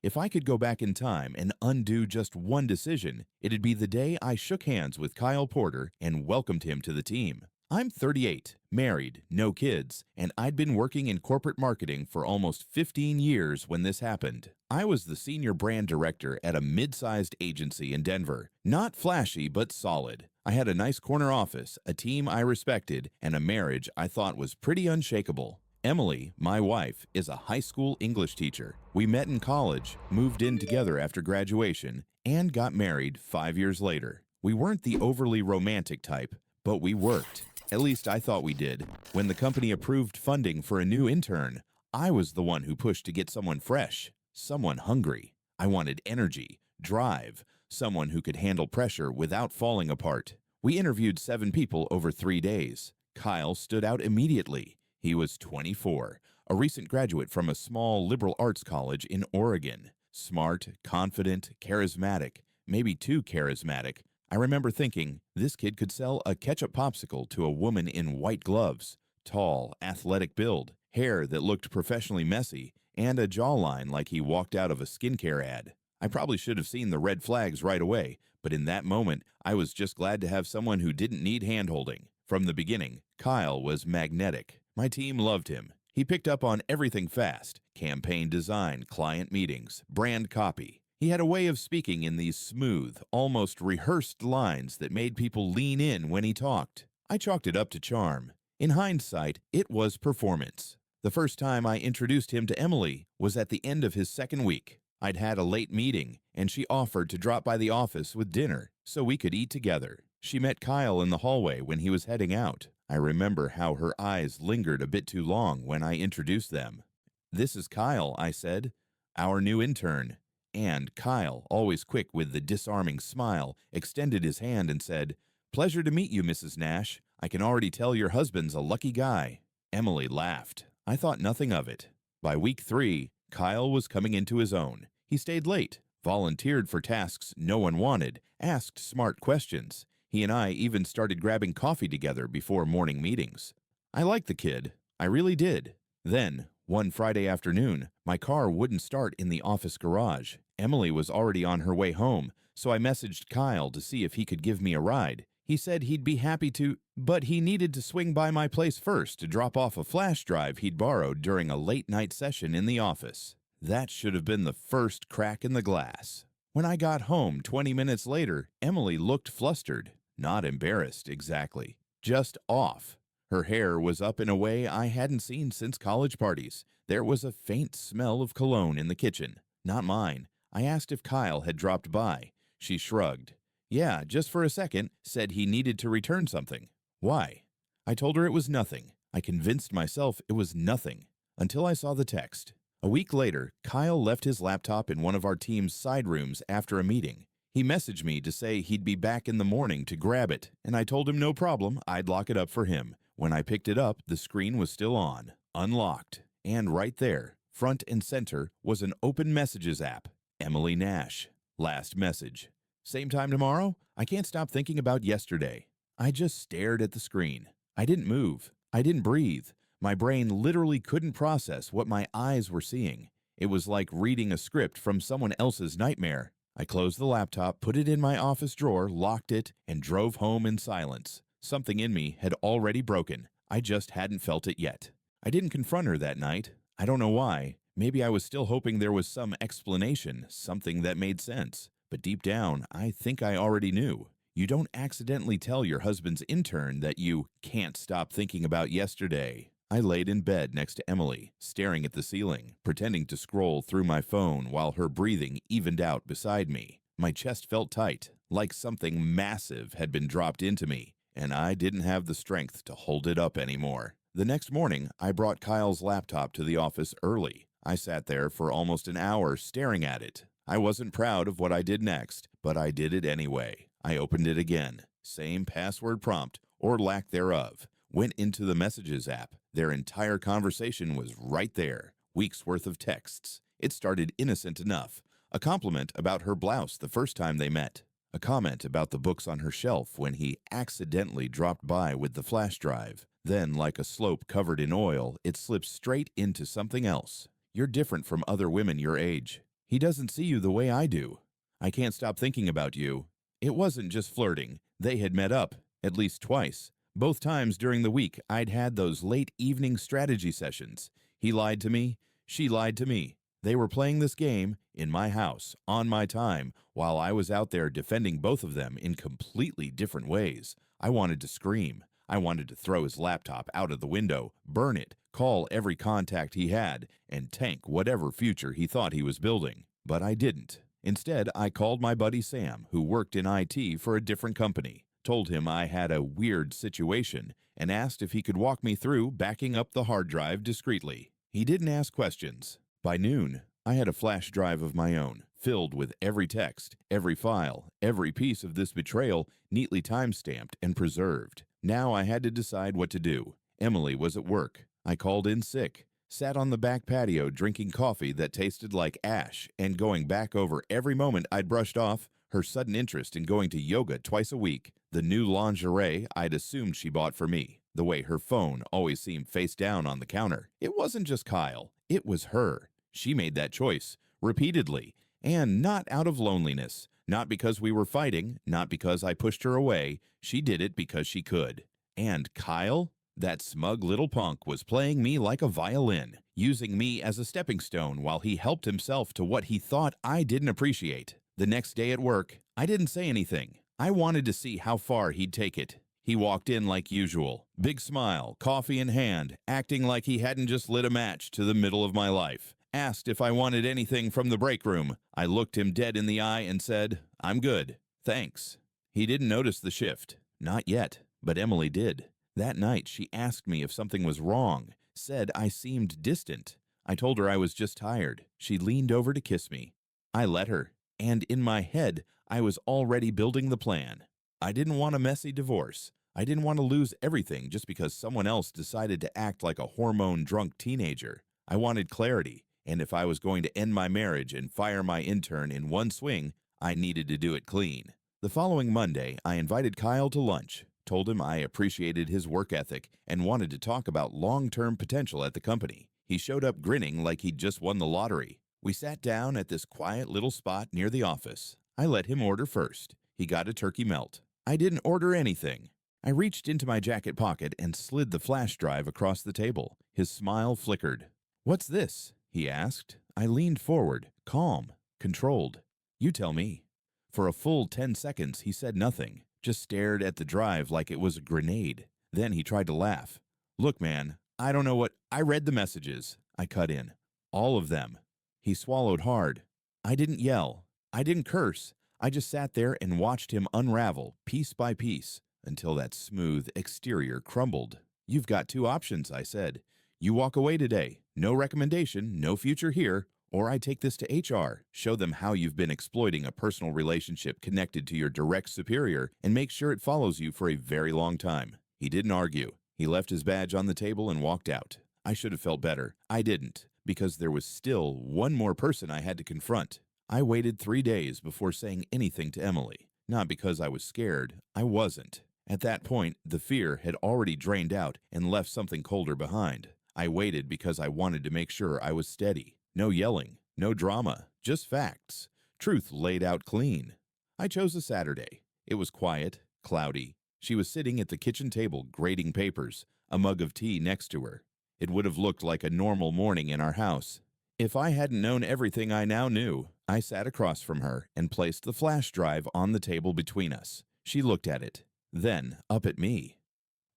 If I could go back in time and undo just one decision, it'd be the day I shook hands with Kyle Porter and welcomed him to the team. I'm 38, married, no kids, and I'd been working in corporate marketing for almost 15 years when this happened. I was the senior brand director at a mid-sized agency in Denver. Not flashy, but solid. I had a nice corner office, a team I respected, and a marriage I thought was pretty unshakable. Emily, my wife, is a high school English teacher. We met in college, moved in together after graduation, and got married 5 years later. We weren't the overly romantic type, but we worked. At least I thought we did. When the company approved funding for a new intern, I was the one who pushed to get someone fresh, someone hungry. I wanted energy, drive, someone who could handle pressure without falling apart. We interviewed 7 people over 3 days. Kyle stood out immediately. He was 24, a recent graduate from a small liberal arts college in Oregon. Smart, confident, charismatic, maybe too charismatic. I remember thinking, this kid could sell a ketchup popsicle to a woman in white gloves. Tall, athletic build, hair that looked professionally messy, and a jawline like he walked out of a skincare ad. I probably should have seen the red flags right away, but in that moment, I was just glad to have someone who didn't need handholding. From the beginning, Kyle was magnetic. My team loved him. He picked up on everything fast: campaign design, client meetings, brand copy. He had a way of speaking in these smooth, almost rehearsed lines that made people lean in when he talked. I chalked it up to charm. In hindsight, it was performance. The first time I introduced him to Emily was at the end of his second week. I'd had a late meeting, and she offered to drop by the office with dinner so we could eat together. She met Kyle in the hallway when he was heading out. I remember how her eyes lingered a bit too long when I introduced them. "This is Kyle," I said, "our new intern." And Kyle, always quick with the disarming smile, extended his hand and said, "Pleasure to meet you, Mrs. Nash. I can already tell your husband's a lucky guy." Emily laughed. I thought nothing of it. By week 3, Kyle was coming into his own. He stayed late, volunteered for tasks no one wanted, asked smart questions. He and I even started grabbing coffee together before morning meetings. I liked the kid. I really did. Then, one Friday afternoon, my car wouldn't start in the office garage. Emily was already on her way home, so I messaged Kyle to see if he could give me a ride. He said he'd be happy to, but he needed to swing by my place first to drop off a flash drive he'd borrowed during a late-night session in the office. That should have been the first crack in the glass. When I got home 20 minutes later, Emily looked flustered. Not embarrassed, exactly. Just off. Her hair was up in a way I hadn't seen since college parties. There was a faint smell of cologne in the kitchen. Not mine. I asked if Kyle had dropped by. She shrugged. "Yeah, just for a second," said he needed to return something. "Why?" I told her it was nothing. I convinced myself it was nothing. Until I saw the text. A week later, Kyle left his laptop in one of our team's side rooms after a meeting. He messaged me to say he'd be back in the morning to grab it, and I told him no problem, I'd lock it up for him. When I picked it up, the screen was still on, unlocked, and right there, front and center, was an open messages app. Emily Nash. Last message. "Same time tomorrow? I can't stop thinking about yesterday." I just stared at the screen. I didn't move. I didn't breathe. My brain literally couldn't process what my eyes were seeing. It was like reading a script from someone else's nightmare. I closed the laptop, put it in my office drawer, locked it, and drove home in silence. Something in me had already broken. I just hadn't felt it yet. I didn't confront her that night. I don't know why. Maybe I was still hoping there was some explanation, something that made sense. But deep down, I think I already knew. You don't accidentally tell your husband's intern that you can't stop thinking about yesterday. I laid in bed next to Emily, staring at the ceiling, pretending to scroll through my phone while her breathing evened out beside me. My chest felt tight, like something massive had been dropped into me, and I didn't have the strength to hold it up anymore. The next morning, I brought Kyle's laptop to the office early. I sat there for almost an hour staring at it. I wasn't proud of what I did next, but I did it anyway. I opened it again. Same password prompt, or lack thereof. Went into the Messages app. Their entire conversation was right there. Weeks worth of texts. It started innocent enough. A compliment about her blouse the first time they met. A comment about the books on her shelf when he accidentally dropped by with the flash drive. Then, like a slope covered in oil, it slipped straight into something else. "You're different from other women your age." He doesn't see you the way I do. I can't stop thinking about you. It wasn't just flirting. They had met up, at least twice. Both times during the week, I'd had those late evening strategy sessions. He lied to me. She lied to me. They were playing this game in my house, on my time, while I was out there defending both of them in completely different ways. I wanted to scream. I wanted to throw his laptop out of the window, burn it, call every contact he had, and tank whatever future he thought he was building. But I didn't. Instead, I called my buddy Sam, who worked in IT for a different company, told him I had a weird situation, and asked if he could walk me through backing up the hard drive discreetly. He didn't ask questions. By noon, I had a flash drive of my own, filled with every text, every file, every piece of this betrayal neatly time-stamped and preserved. Now I had to decide what to do. Emily was at work. I called in sick, sat on the back patio drinking coffee that tasted like ash and going back over every moment I'd brushed off, her sudden interest in going to yoga twice a week, the new lingerie I'd assumed she bought for me, the way her phone always seemed face down on the counter. It wasn't just Kyle. It was her. She made that choice, repeatedly, and not out of loneliness. Not because we were fighting, not because I pushed her away. She did it because she could. And Kyle? That smug little punk was playing me like a violin, using me as a stepping stone while he helped himself to what he thought I didn't appreciate. The next day at work, I didn't say anything. I wanted to see how far he'd take it. He walked in like usual, big smile, coffee in hand, acting like he hadn't just lit a match to the middle of my life. Asked if I wanted anything from the break room. I looked him dead in the eye and said, "I'm good, thanks." He didn't notice the shift. Not yet, but Emily did. That night, she asked me if something was wrong, said I seemed distant. I told her I was just tired. She leaned over to kiss me. I let her, and in my head, I was already building the plan. I didn't want a messy divorce. I didn't want to lose everything just because someone else decided to act like a hormone-drunk teenager. I wanted clarity, and if I was going to end my marriage and fire my intern in one swing, I needed to do it clean. The following Monday, I invited Kyle to lunch, told him I appreciated his work ethic and wanted to talk about long-term potential at the company. He showed up grinning like he'd just won the lottery. We sat down at this quiet little spot near the office. I let him order first. He got a turkey melt. I didn't order anything. I reached into my jacket pocket and slid the flash drive across the table. His smile flickered. "What's this?" he asked. I leaned forward, calm, controlled. "You tell me." For a full 10 seconds, he said nothing, just stared at the drive like it was a grenade. Then he tried to laugh. "Look, man, I don't know what— I read the messages." I cut in. "All of them." He swallowed hard. I didn't yell. I didn't curse. I just sat there and watched him unravel, piece by piece, until that smooth exterior crumbled. "You've got two options," I said. "You walk away today. No recommendation, no future here. Or I take this to HR, show them how you've been exploiting a personal relationship connected to your direct superior, and make sure it follows you for a very long time." He didn't argue. He left his badge on the table and walked out. I should have felt better. I didn't, because there was still one more person I had to confront. I waited 3 days before saying anything to Emily. Not because I was scared. I wasn't. At that point, the fear had already drained out and left something colder behind. I waited because I wanted to make sure I was steady. No yelling, no drama, just facts. Truth laid out clean. I chose a Saturday. It was quiet, cloudy. She was sitting at the kitchen table grading papers, a mug of tea next to her. It would have looked like a normal morning in our house. If I hadn't known everything I now knew, I sat across from her and placed the flash drive on the table between us. She looked at it, then up at me.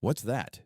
"What's that?"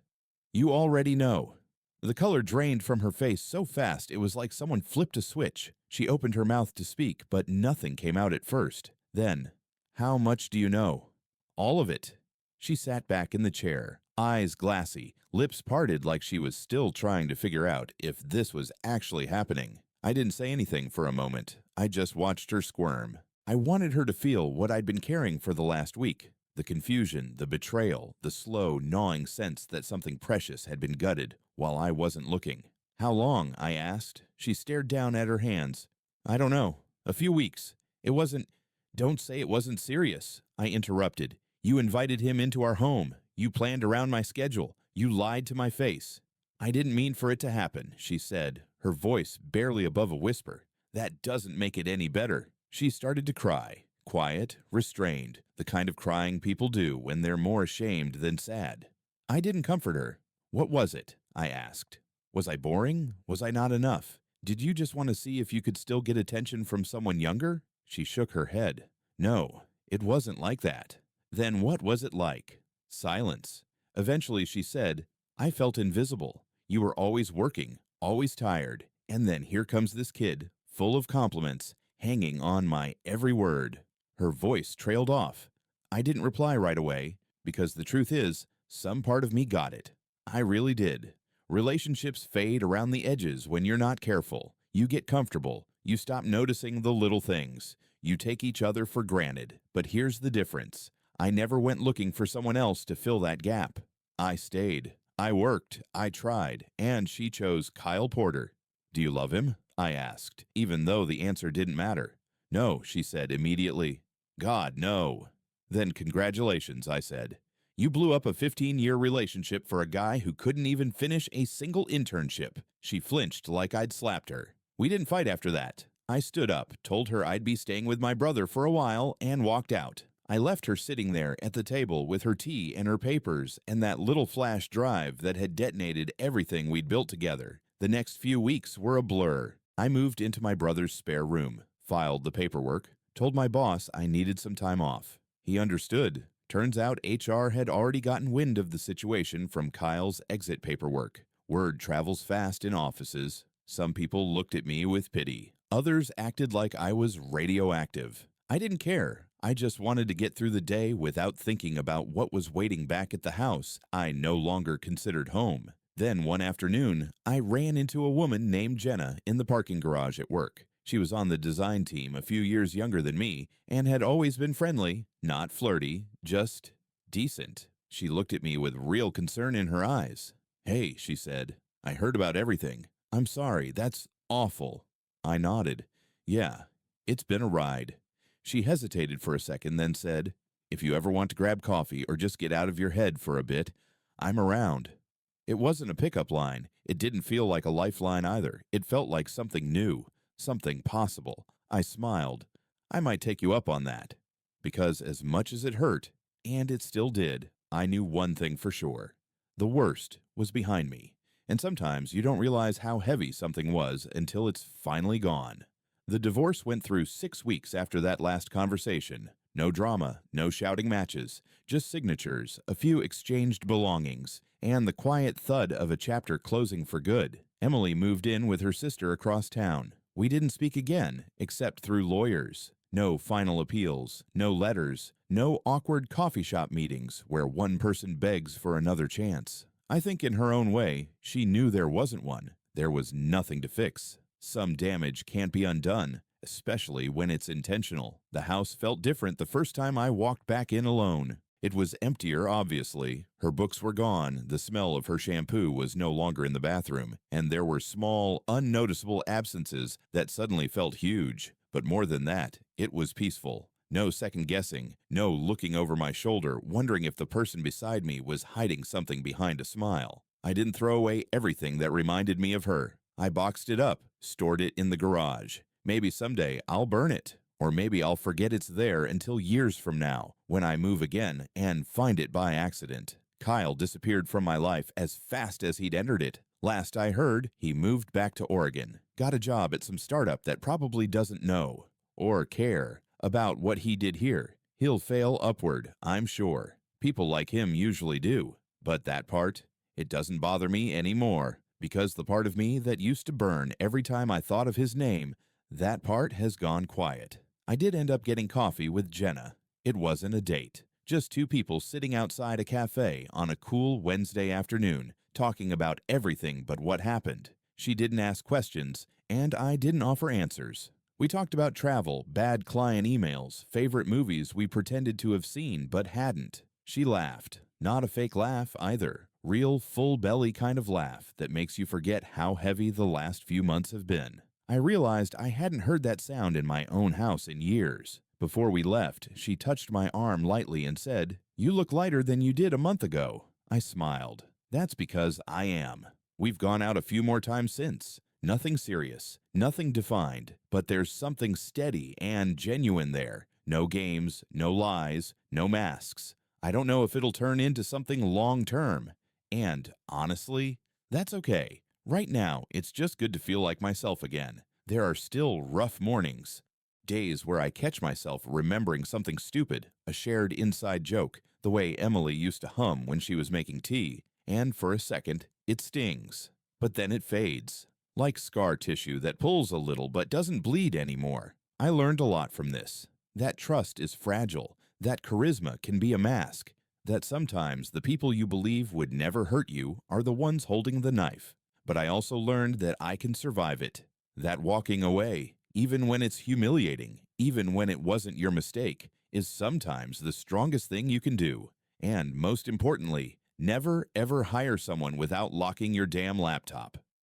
"You already know." The color drained from her face so fast it was like someone flipped a switch. She opened her mouth to speak, but nothing came out at first. Then, "How much do you know?" "All of it." She sat back in the chair, eyes glassy, lips parted like she was still trying to figure out if this was actually happening. I didn't say anything for a moment. I just watched her squirm. I wanted her to feel what I'd been carrying for the last week. The confusion, the betrayal, the slow, gnawing sense that something precious had been gutted while I wasn't looking. "How long?" I asked. She stared down at her hands. "I don't know. A few weeks. It wasn't—" "Don't say it wasn't serious," I interrupted. "You invited him into our home. You planned around my schedule. You lied to my face." "I didn't mean for it to happen," she said, her voice barely above a whisper. That doesn't make it any better. She started to cry. Quiet, restrained, the kind of crying people do when they're more ashamed than sad. I didn't comfort her. What was it? I asked. Was I boring? Was I not enough? Did you just want to see if you could still get attention from someone younger? She shook her head. No, it wasn't like that. Then what was it like? Silence. Eventually she said, I felt invisible. You were always working, always tired, and then here comes this kid, full of compliments, hanging on my every word. Her voice trailed off. I didn't reply right away, because the truth is, some part of me got it. I really did. Relationships fade around the edges when you're not careful. You get comfortable. You stop noticing the little things. You take each other for granted. But here's the difference. I never went looking for someone else to fill that gap. I stayed. I worked. I tried. And she chose Kyle Porter. Do you love him? I asked, even though the answer didn't matter. No, she said immediately. God, no. Then congratulations, I said. You blew up a 15-year relationship for a guy who couldn't even finish a single internship. She flinched like I'd slapped her. We didn't fight after that. I stood up, told her I'd be staying with my brother for a while, and walked out. I left her sitting there at the table with her tea and her papers and that little flash drive that had detonated everything we'd built together. The next few weeks were a blur. I moved into my brother's spare room, filed the paperwork, told my boss I needed some time off. He understood. Turns out HR had already gotten wind of the situation from Kyle's exit paperwork. Word travels fast in offices. Some people looked at me with pity. Others acted like I was radioactive. I didn't care. I just wanted to get through the day without thinking about what was waiting back at the house I no longer considered home. Then one afternoon, I ran into a woman named Jenna in the parking garage at work. She was on the design team a few years younger than me and had always been friendly, not flirty, just decent. She looked at me with real concern in her eyes. Hey, she said, I heard about everything. I'm sorry, that's awful. I nodded. Yeah, it's been a ride. She hesitated for a second, then said, if you ever want to grab coffee or just get out of your head for a bit, I'm around. It wasn't a pickup line. It didn't feel like a lifeline either. It felt like something new, something possible. I smiled. I might take you up on that. Because as much as it hurt, and it still did, I knew one thing for sure. The worst was behind me. And sometimes you don't realize how heavy something was until it's finally gone. The divorce went through 6 weeks after that last conversation. No drama, no shouting matches, just signatures, a few exchanged belongings, and the quiet thud of a chapter closing for good. Emily moved in with her sister across town. We didn't speak again, except through lawyers. No final appeals, no letters, no awkward coffee shop meetings where one person begs for another chance. I think in her own way, she knew there wasn't one. There was nothing to fix. Some damage can't be undone, especially when it's intentional. The house felt different the first time I walked back in alone. It was emptier, obviously. Her books were gone, the smell of her shampoo was no longer in the bathroom, and there were small, unnoticeable absences that suddenly felt huge. But more than that, it was peaceful. No second-guessing, no looking over my shoulder, wondering if the person beside me was hiding something behind a smile. I didn't throw away everything that reminded me of her. I boxed it up, stored it in the garage. Maybe someday I'll burn it. Or maybe I'll forget it's there until years from now, when I move again and find it by accident. Kyle disappeared from my life as fast as he'd entered it. Last I heard, he moved back to Oregon, got a job at some startup that probably doesn't know or care about what he did here. He'll fail upward, I'm sure. People like him usually do. But that part, it doesn't bother me anymore, because the part of me that used to burn every time I thought of his name, that part has gone quiet. I did end up getting coffee with Jenna. It wasn't a date, just two people sitting outside a cafe on a cool Wednesday afternoon, talking about everything but what happened. She didn't ask questions, and I didn't offer answers. We talked about travel, bad client emails, favorite movies we pretended to have seen but hadn't. She laughed. Not a fake laugh either. Real, full-belly kind of laugh that makes you forget how heavy the last few months have been. I realized I hadn't heard that sound in my own house in years. Before we left, she touched my arm lightly and said, "You look lighter than you did a month ago." I smiled. That's because I am. We've gone out a few more times since. Nothing serious, nothing defined, but there's something steady and genuine there. No games, no lies, no masks. I don't know if it'll turn into something long-term. And honestly, that's okay. Right now, it's just good to feel like myself again. There are still rough mornings. Days where I catch myself remembering something stupid, a shared inside joke, the way Emily used to hum when she was making tea, and for a second, it stings. But then it fades, like scar tissue that pulls a little but doesn't bleed anymore. I learned a lot from this. That trust is fragile, that charisma can be a mask, that sometimes the people you believe would never hurt you are the ones holding the knife. But I also learned that I can survive it, that walking away, even when it's humiliating, even when it wasn't your mistake, is sometimes the strongest thing you can do. And most importantly, never ever hire someone without locking your damn laptop.